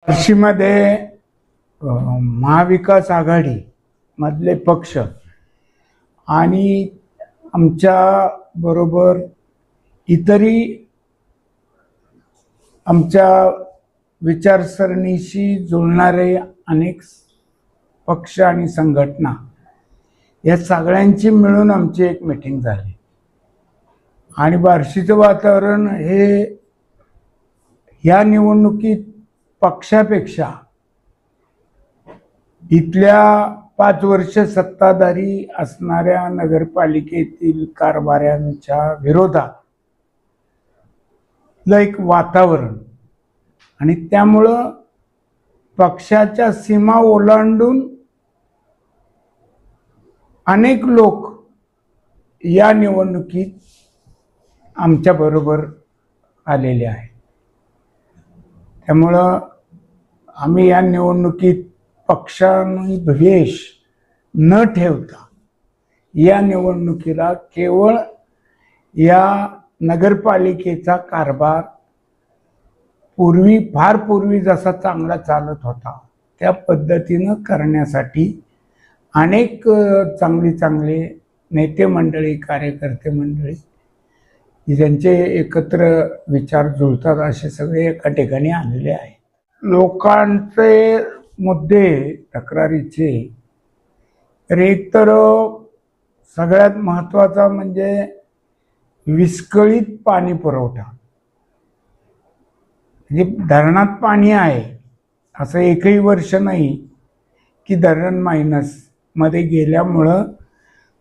कृषीमध्ये महाविकास आघाडी मधले पक्ष आणि आमच्या बरोबर इतरही आमच्या विचारसरणीशी जुळणारे अनेक पक्ष आणि संघटना या सगळ्यांची मिळून आमची एक मीटिंग झाली आणि बार्शीचं वातावरण हे या निवडणुकीत पक्षापेक्षा इथल्या 5 वर्ष सत्ताधारी असणाऱ्या नगरपालिकेतील कारभाऱ्यांच्या विरोधात एक वातावरण आणि त्यामुळं पक्षाच्या सीमा ओलांडून अनेक लोक या निवडणुकीत आमच्या बरोबर आलेले आहेत। त्यामुळं आम्ही या निवडणुकीत पक्षांनी द्वेष न ठेवता या निवडणुकीला केवळ या नगरपालिकेचा कारभार फार पूर्वी जसा चांगला चालत होता त्या पद्धतीनं करण्यासाठी अनेक चांगले नेते मंडळी, कार्यकर्ते मंडळी ज्यांचे एकत्र विचार जुळतात असे सगळे एका ठिकाणी आलेले आहेत। लोकांचे मुद्दे तक्रारीचे एक तर सगळ्यात महत्त्वाचा म्हणजे विस्कळीत पाणी पुरवठा। म्हणजे धरणात पाणी आहे असं एकही वर्ष नाही की धरण मायनस मध्ये गेल्यामुळं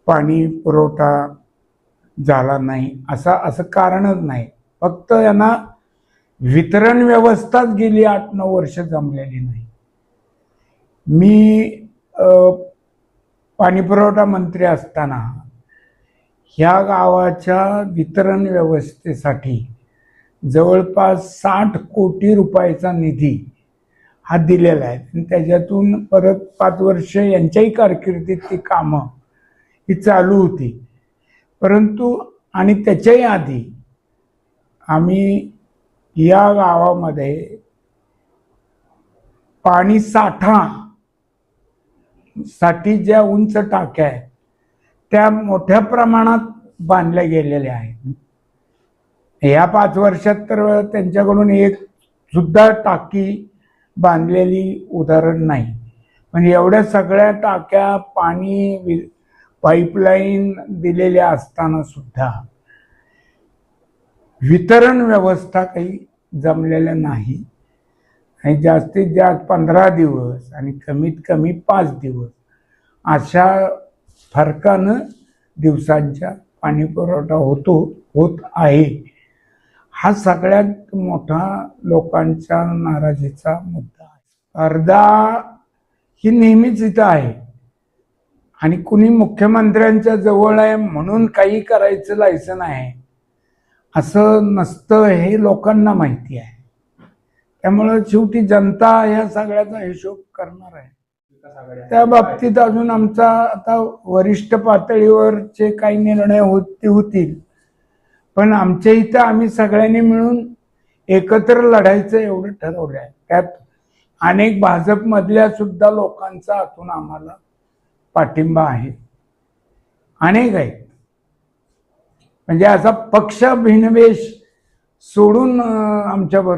पाणी पुरवठा झाला नाही असं कारणच नाही। फक्त यांना वितरण व्यवस्थाच गेली 8-9 वर्ष जमलेली नाही। मी पाणी पुरवठा मंत्री असताना ह्या गावाच्या वितरण व्यवस्थेसाठी जवळपास 60 कोटी रुपयाचा निधी हा दिलेला आहे आणि त्याच्यातून परत 5 वर्ष यांच्याही कारकिर्दीत ती कामं ही चालू होती। परंतु आणि त्याच्याही आधी आम्ही या गावामध्ये पाणी साठा साठी ज्या उंच टाक्या आहेत त्या मोठ्या प्रमाणात बांधल्या गेलेल्या आहेत। या 5 वर्षात तर त्यांच्याकडून एक सुद्धा टाकी बांधलेली उदाहरण नाही। पण एवढ्या सगळ्या टाक्या, पाणी, पाईपलाईन दिलेल्या असताना सुद्धा वितरण व्यवस्था काही जमलेल्या नाही आणि जास्तीत जास्त 15 दिवस आणि कमीत कमी 5 दिवस अशा फरकानं दिवसांच्या पाणी पुरवठा होत आहे। हा सगळ्यात मोठा लोकांच्या नाराजीचा मुद्दा आहे। अर्धा ही नेहमीच इथं आहे आणि कुणी मुख्यमंत्र्यांच्या जवळ आहे म्हणून काही करायचं लायसन आहे असं नसतं हे लोकांना माहिती आहे। त्यामुळं शेवटी जनता या सगळ्याचा हिशोब करणार आहे। त्या बाबतीत अजून आमचा आता वरिष्ठ पातळीवरचे काही निर्णय होतील पण आमच्या इथं आम्ही सगळ्यांनी मिळून एकत्र लढायचं एवढं ठरवलं आहे। त्यात अनेक भाजपमधल्या सुद्धा लोकांचा आतून आम्हाला पाठिंबा आहे, अनेक आहेत। म्हणजे असा पक्ष भिनवेश सोडून आमच्या बरोबर